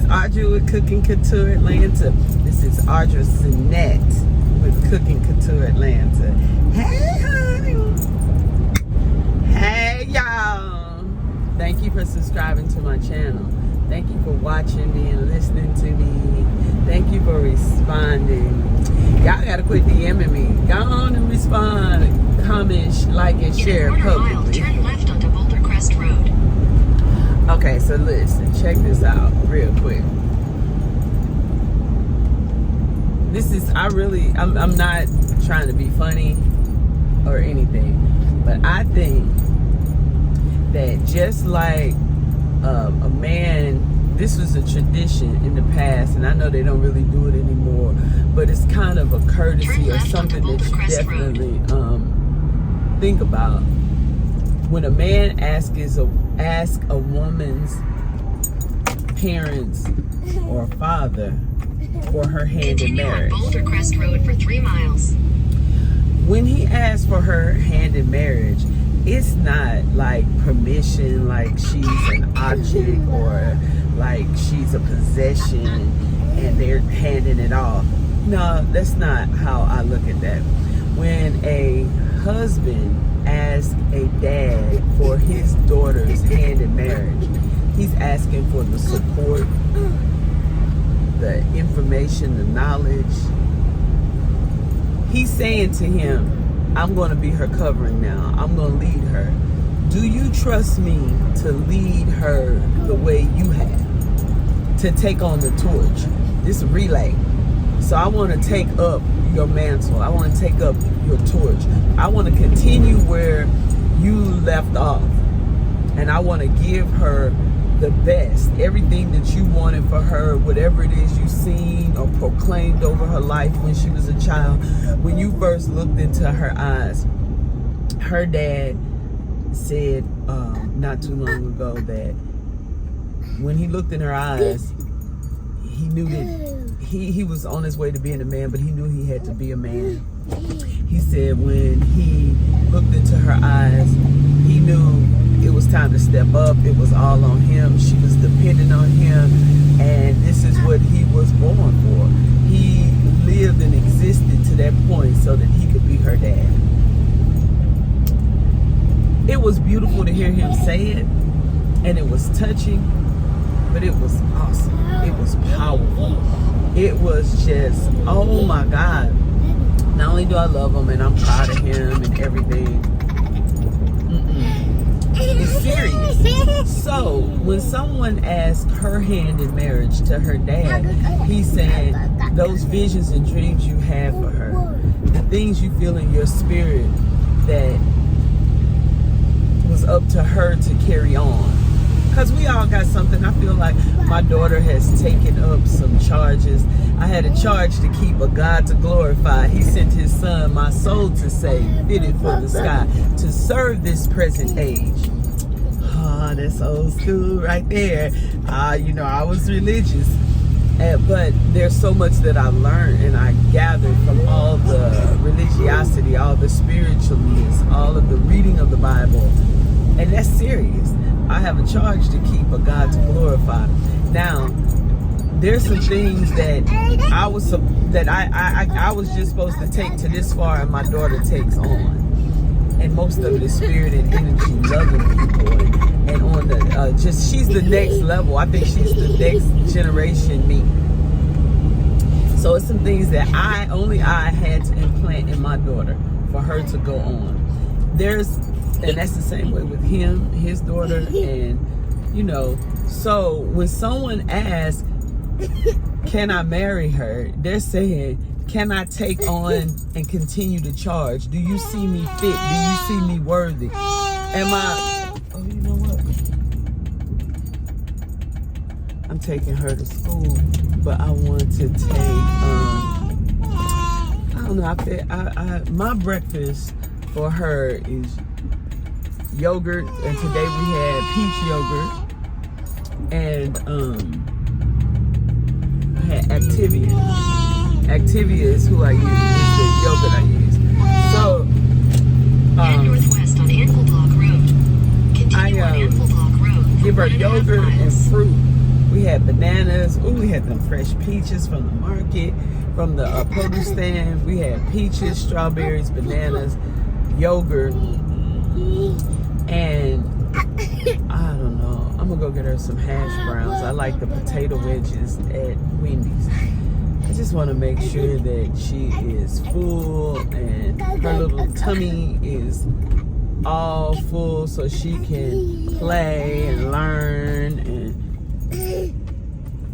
Audra with Cooking Couture Atlanta. This is Audra Sinette with Cooking Couture Atlanta. Hey, honey. Hey, y'all. Thank you for subscribing to my channel. Thank you for watching me and listening to me. Thank you for responding. Y'all gotta quit DMing me. Go on and respond, comment, like, and share publicly. Mile, turn left onto Boulder Crest Road. Okay, so listen, check this out real quick. This is, I'm not trying to be funny or anything, but I think that just like a man, this was a tradition in the past, and I know they don't really do it anymore, but it's kind of a courtesy or something that you definitely think about. When a man asks a woman's parents or father for her hand in marriage. Continue on Boulder Crest Road for 3 miles. When he asks for her hand in marriage, it's not like permission, like she's an object or like she's a possession and they're handing it off. No, that's not how I look at that. When a husband asks a dad for his daughter's hand in marriage, he's asking for the support, the information, the knowledge. He's saying to him, I'm going to be her covering now. I'm going to lead her. Do you trust me to lead her the way you have? To take on the torch, this relay. So I want to take up your mantle. I want to take up your torch. I want to continue where you left off. And I want to give her the best. Everything that you wanted for her, whatever it is you've seen or proclaimed over her life when she was a child. When you first looked into her eyes, her dad said not too long ago that when he looked in her eyes, he knew that he was on his way to being a man, but he knew he had to be a man. He said when he looked into her eyes, he knew it was time to step up. It was all on him. She was dependent on him, and this is what he was born for. He lived and existed to that point so that he could be her dad. It was beautiful to hear him say it, and it was touching, but it was awesome. It was powerful. It was just, oh my God. Not only do I love him and I'm proud of him and everything, it's serious. So when someone asked her hand in marriage to her dad, he's saying those visions and dreams you have for her, the things you feel in your spirit that was up to her to carry on. Because we all got something. I feel like my daughter has taken up some charges. I had a charge to keep, a God to glorify. He sent his son, my soul to save, fitted for the sky, to serve this present age. Ah, that's old school right there. I was religious. But there's so much that I learned and I gathered from all the religiosity, all the spiritualness, all of the reading of the Bible. And that's serious. I have a charge to keep, a God to glorify. Now, there's some things that I was just supposed to take to this far, and my daughter takes on. And most of it is spirit and energy, loving people, and on the she's the next level. I think she's the next generation me. So it's some things that I had to implant in my daughter for her to go on. And that's the same way with him, his daughter, and so when someone asks, can I marry her? They're saying, can I take on and continue to charge? Do you see me fit? Do you see me worthy? Oh, you know what? I'm taking her to school, but I want to take, I don't know, my breakfast for her is yogurt, and today we had peach yogurt, and I had Activia. Activia is who I use, is the yogurt I use. So head northwest on Anvil Block Road. Continue on Anvil Block Road. Give her yogurt and fruit We had bananas. Ooh, we had them fresh peaches from the market, from the produce stand. We had peaches, strawberries, bananas, yogurt, and I don't know. I'm gonna go get her some hash browns. I like the potato wedges at Wendy's. I just want to make sure that she is full and her little tummy is all full so she can play and learn and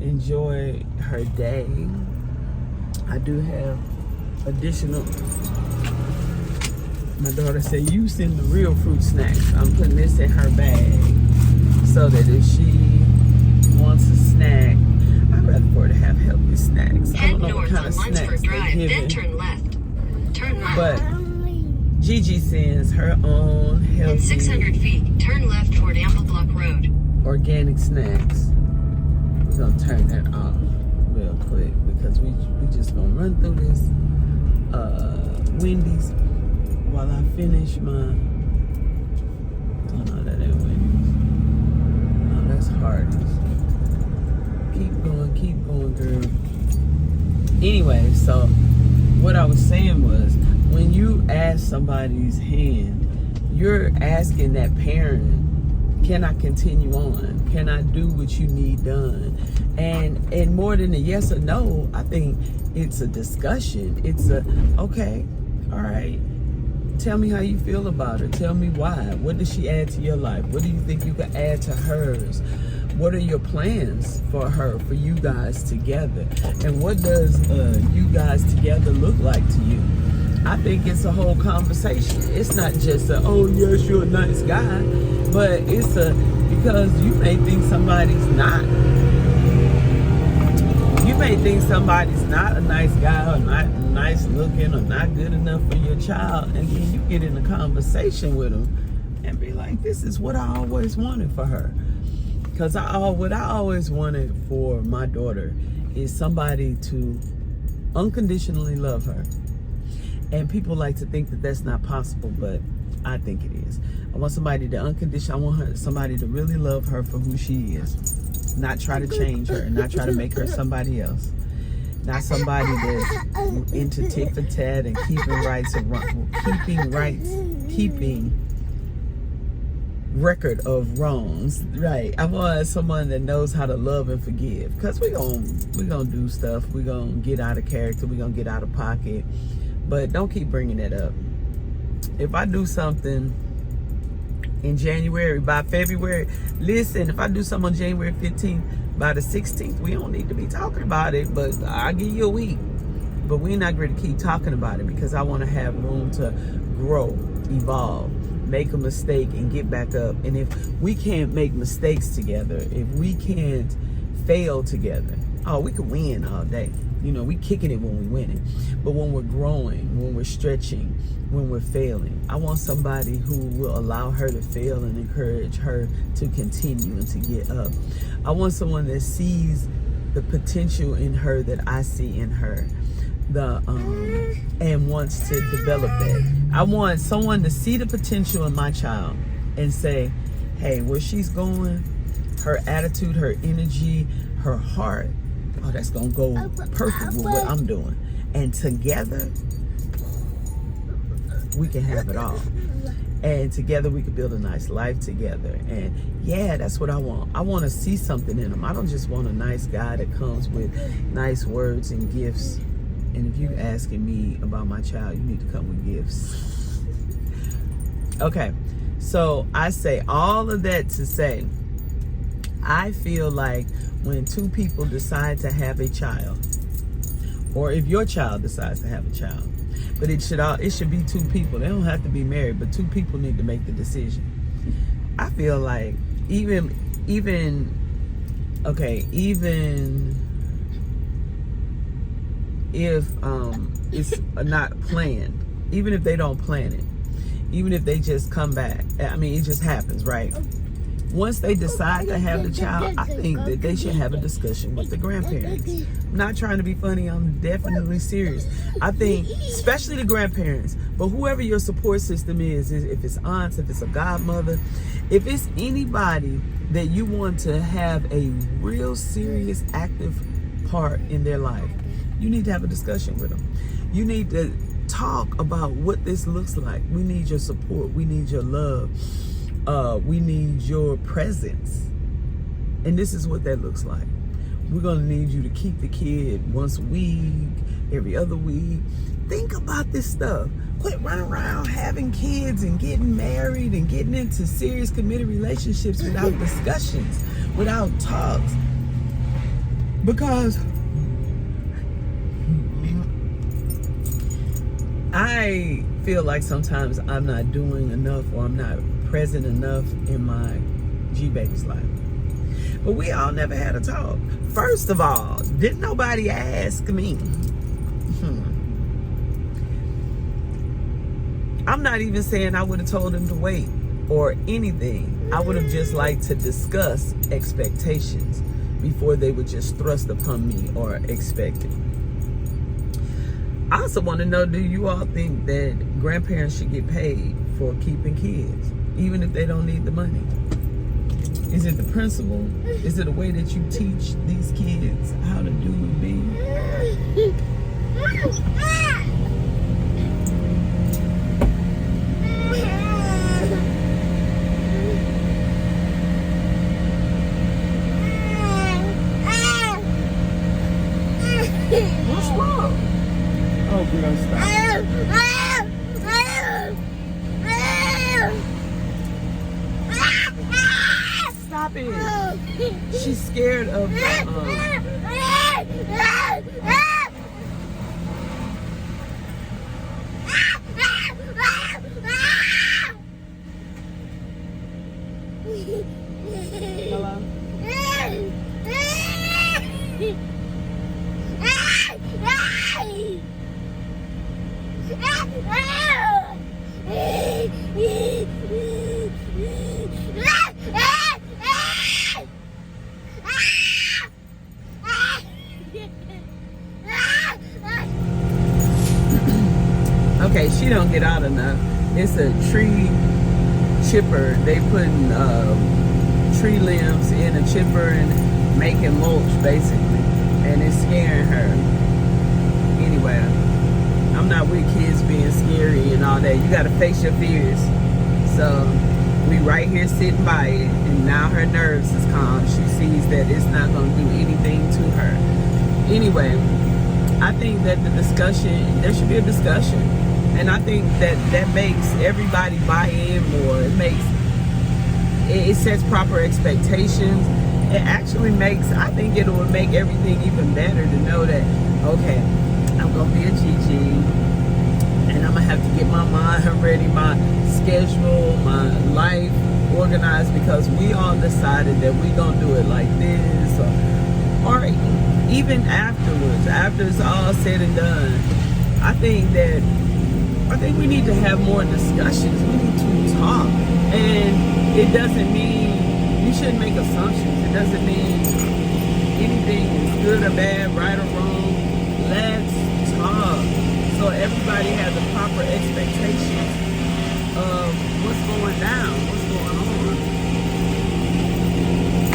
enjoy her day. I do have additional. My daughter said, you send the real fruit snacks. I'm putting this in her bag so that if she wants a snack, I'd rather for her to have healthy snacks. I Head don't know what north kind on of snacks Lunsford they're Drive, then giving. turn left. Turn left. But Gigi sends her own In healthy 600 feet, turn left toward Ample Block Road. organic snacks. We're gonna turn that off real quick because we just gonna run through this Wendy's while I finish my. Oh no, that ain't Wendy's. No, that's Hardee's. Keep going, girl. Anyway, so what I was saying was, when you ask somebody's hand, you're asking that parent, can I continue on? Can I do what you need done? And more than a yes or no, I think it's a discussion. It's a, okay, all right, tell me how you feel about her. Tell me why. What does she add to your life? What do you think you can add to hers? What are your plans for her, for you guys together? And what does you guys together look like to you? I think it's a whole conversation. It's not just a, oh yes, you're a nice guy, but it's a, because you may think somebody's not. You may think somebody's not a nice guy or not nice looking or not good enough for your child, and then you get in a conversation with them and be like, this is what I always wanted for her. Because what I always wanted for my daughter is somebody to unconditionally love her. And people like to think that that's not possible, but I think it is. I want somebody to somebody to really love her for who she is. Not try to change her, not try to make her somebody else. Not somebody that's into tit for tat and keeping record of wrongs. Right. I want someone that knows how to love and forgive. Because we're gonna do stuff. We're gonna get out of character. We're gonna get out of pocket. But don't keep bringing it up. If I do something in January, by February, listen, if I do something on January 15th, by the 16th, we don't need to be talking about it, but I'll give you a week. But we're not going to keep talking about it because I want to have room to grow, evolve, make a mistake and get back up. And if we can't make mistakes together, if we can't fail together, oh, we could win all day. You know, we kicking it when we winning. But when we're growing, when we're stretching, when we're failing, I want somebody who will allow her to fail and encourage her to continue and to get up. I want someone that sees the potential in her that I see in her, and wants to develop that. I want someone to see the potential in my child and say, hey, where she's going, her attitude, her energy, her heart, oh, that's gonna go perfect with what I'm doing. And together, we can have it all. And together we can build a nice life together. And yeah, that's what I want. I want to see something in them. I don't just want a nice guy that comes with nice words and gifts. And if you're asking me about my child, you need to come with gifts. Okay, so I say all of that to say, I feel like when two people decide to have a child, or if your child decides to have a child, but it should be two people. They don't have to be married, but two people need to make the decision. I feel like even if it's not planned, even if they don't plan it, even if they just come back, I mean, it just happens, right? once they decide to have the child, I think that they should have a discussion with the grandparents. I'm not trying to be funny, I'm definitely serious. I think, especially the grandparents, but whoever your support system is, if it's aunts, if it's a godmother, if it's anybody that you want to have a real serious, active part in their life, you need to have a discussion with them. You need to talk about what this looks like. We need your support. We need your love. We need your presence. And this is what that looks like. We're going to need you to keep the kid once a week, every other week. Think about this stuff. Quit running around having kids and getting married and getting into serious committed relationships without discussions, without talks. Because I feel like sometimes I'm not doing enough, or I'm not present enough in my G-baby's life. But we all never had a talk. First of all, didn't nobody ask me? I'm not even saying I would have told him to wait or anything. I would have just liked to discuss expectations before they would just thrust upon me or expect it. I also want to know, do you all think that grandparents should get paid for keeping kids, even if they don't need the money? Is it the principle? Is it a way that you teach these kids how to do and be? What's wrong? Oh, girl, stop. Stop it. She's scared of Hello? Okay, she don't get out enough. It's a tree chipper. They putting tree limbs in a chipper and making mulch, basically, and it's scaring her. Anyway, I'm not with kids being scary and all that. You got to face your fears. So we right here sitting by it, and now her nerves is calm. She sees that it's not going to do anything to her. Anyway, I think that the discussion, there should be a discussion. And I think that makes everybody buy in more. It sets proper expectations. It actually makes, I think it will make everything even better to know that, okay, I'm going to be a GG, and I'm going to have to get my mind ready, my schedule, my life organized, because we all decided that we're going to do it like this, or even afterwards, after it's all said and done. I think we need to have more discussions. We need to talk. And it doesn't mean, you shouldn't make assumptions. It doesn't mean anything is good or bad, right or wrong. Let's talk. So everybody has the proper expectations of what's going down, what's going on.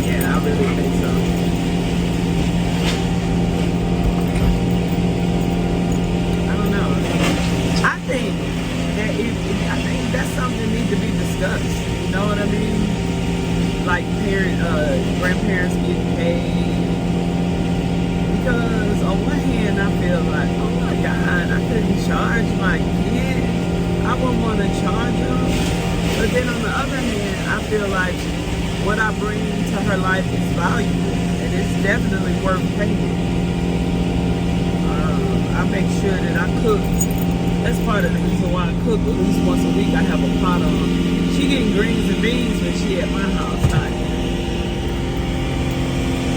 Yeah, I really think so. I think that's something that needs to be discussed. You know what I mean? Like grandparents getting paid. Because on one hand, I feel like, oh my God, I couldn't charge my kid. I wouldn't want to charge them. But then on the other hand, I feel like what I bring to her life is valuable, and it's definitely worth paying. I make sure that I cook. That's part of the reason why I cook at least once a week. I have a pot on. She getting greens and beans when she at my house. Not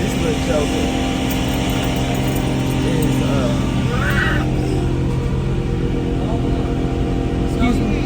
this little joker is excuse me.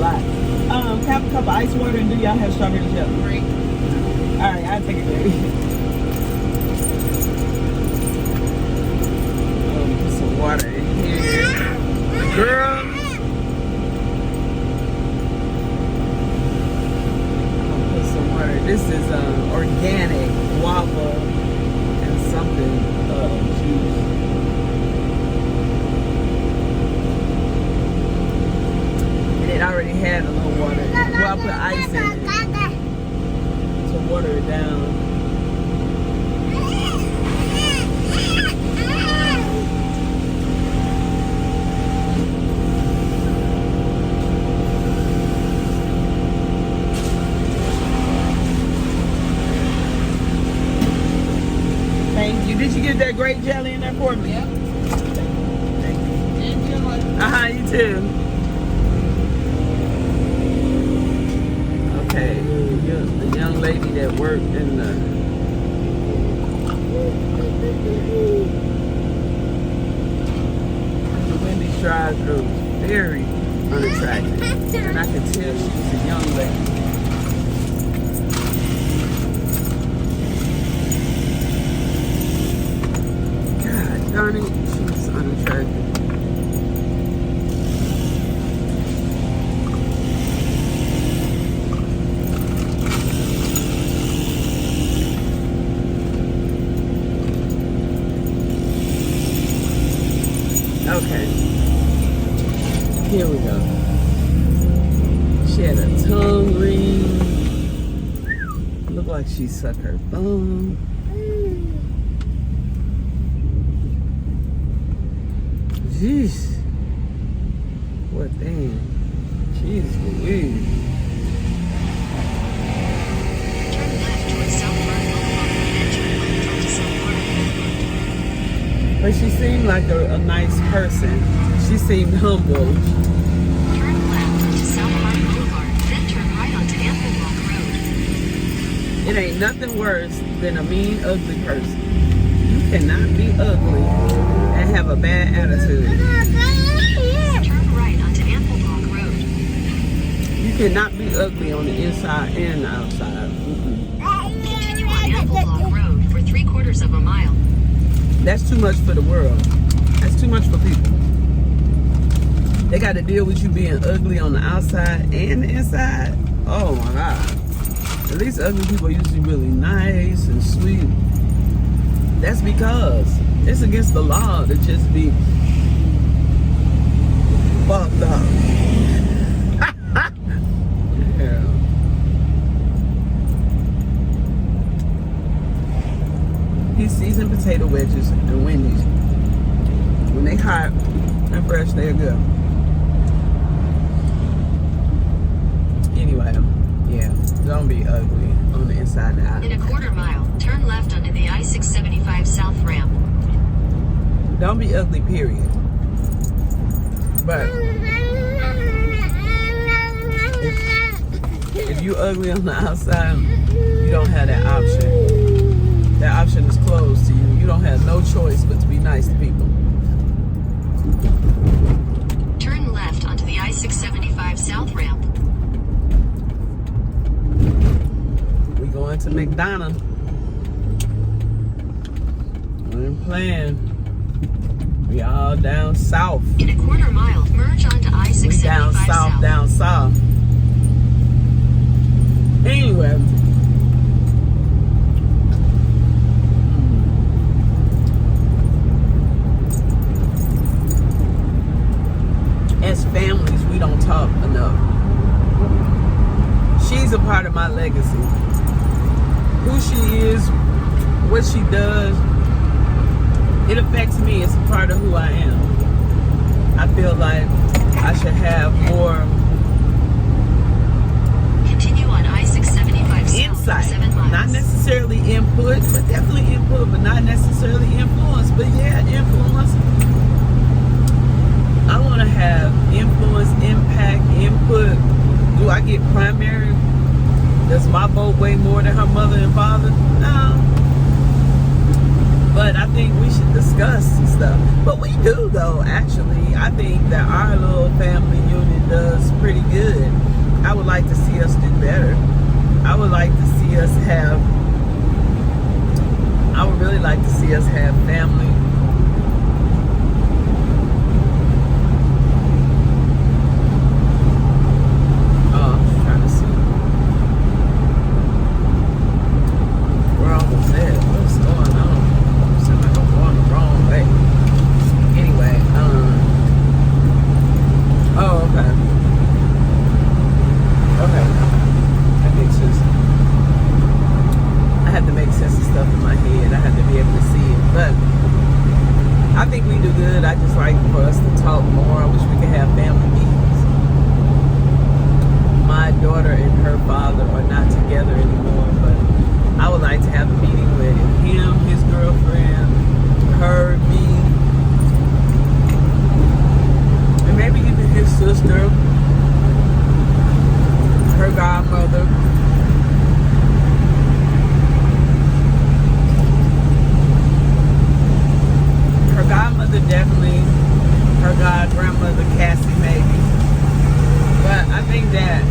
lot. Can I have a cup of ice water and do y'all have strawberry jelly? Great. All right, I'll take a grape. Put some water in here. Girl. I'm gonna put some water. This is organic guava and something juice. And it already had a little water. Well, I put ice in it to water it down. Thank you. Did you get that grape jelly in there for me? Yep. Thank you. Enjoy. You too. Okay, the young lady that worked in the Wendy's drive-thru was very unattractive, and I could tell she was a young lady. God darn it, she was unattractive. Okay, here we go. She had a tongue ring. Looked like she sucked her thumb. Jeez. What damn? Jeez Louise. Turn left towards South Park Boulevard, then turn left onto South Park Boulevard. But she seemed like a nice person. She seemed humble. Turn left onto South Park Boulevard, then turn right onto Ample Walk Road. It ain't nothing worse than a mean, ugly person. You cannot be ugly and have a bad attitude. Turn right onto Ample Walk Road. You cannot be ugly on the inside and the outside. Continue on Ample Walk Road for 3/4 of a mile. That's too much for the world. That's too much for people. They got to deal with you being ugly on the outside and the inside. Oh my God. At least ugly people are usually really nice and sweet. That's because it's against the law to just be fucked up. Yeah. These seasoned potato wedges and Wendy's, when they hot and fresh, they're good. Anyway, yeah, don't be ugly on the inside and out. In a 1/4 mile, turn left onto the I-675 South ramp. Don't be ugly, period. But if you ugly on the outside, you don't have that option. That option is closed to you. You don't have no choice but to be nice to people. Turn left onto the I-675 South ramp. We going to McDonald's. We ain't playing. We all down south. In a 1/4 mile, merge onto We I-675 down south, down south. Anyway. As families, we don't talk enough. She's a part of my legacy. Who she is, what she does, it affects me. It's a part of who I am. I feel like I should have more Continue on I-675 south for insight. 7 miles. Not necessarily input, but definitely input, but not necessarily influence. But yeah, influence. I want to have influence, impact, input. Do I get primary? Does my vote weigh more than her mother and father? No. But I think we should discuss stuff. But we do, though, actually. I think that our little family unit does pretty good. I would like to see us do better. I would like to see us have, I would really like to see us have family. Oh, I'm just trying to see. We're almost there. What's going on? It seems like I'm going the wrong way. Anyway, oh, okay. Okay. That makes sense. I have to make sense of stuff in my head. I have to be able to see it. But I think we do good. I just like for us to talk more. I wish we could have family meetings. My daughter and her father are not together anymore, but I would like to have a meeting with him, his girlfriend, her, me, and maybe even his sister, her godmother. Her godmother definitely, her god-grandmother Cassie maybe. But I think that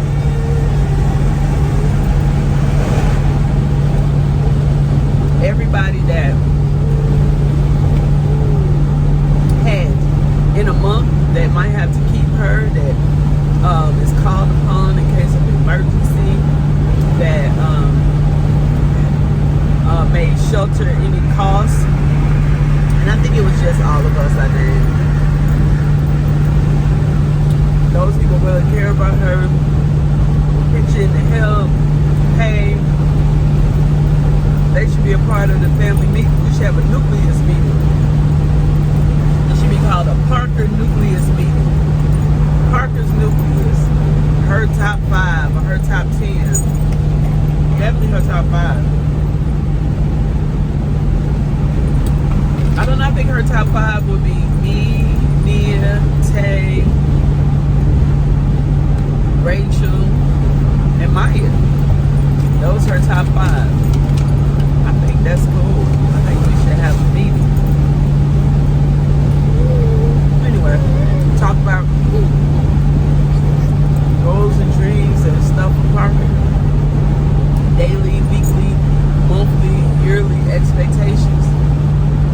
everybody that has in a month that might have to keep her, that is called upon in case of emergency, that may shelter any costs. And I think it was just all of us I named. Those people really care about her, pitch in to help, pay. They should be a part of the family meeting. We should have a nucleus meeting. It should be called a Parker nucleus meeting. Parker's nucleus. Her top 5 or her top 10. Definitely her top 5. I don't know, I think her top 5 would be me, Nia, Tay, Rachel, and Maya. Those are her top 5. I think that's cool. I think we should have a meeting. Anyway, talk about goals and dreams and stuff for Parker. Daily, weekly, monthly, yearly expectations.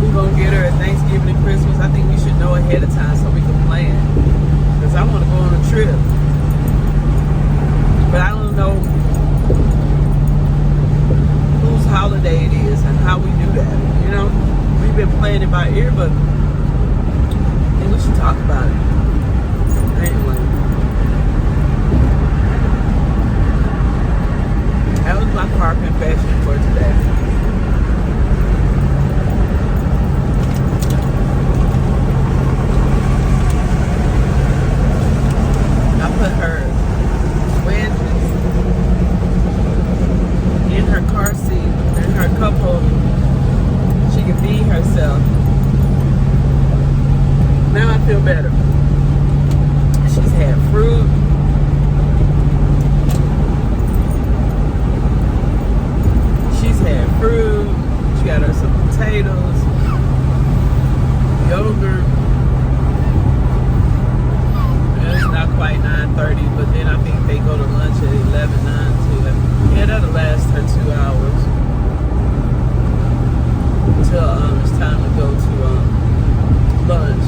We're gonna get her at Thanksgiving and Christmas. I think we should know ahead of time so we can plan. Because I want to go on a trip. But I don't know whose holiday it is and how we do that. You know, we've been playing it by ear, but I think we should talk about it. Anyway, that was my car confession for today. Put her wedges in her car seat and her cup holder. She can feed herself. Now I feel better. She's had fruit. She's had fruit. She got her some potatoes, yogurt. Not quite 9:30, but then I think they go to lunch at 11, 9 to 11. Yeah, that'll last her 2 hours until it's time to go to lunch,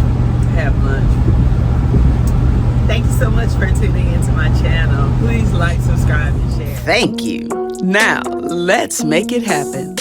have lunch. Thank you so much for tuning into my channel. Please like, subscribe, and share. Thank you. Now, let's make it happen.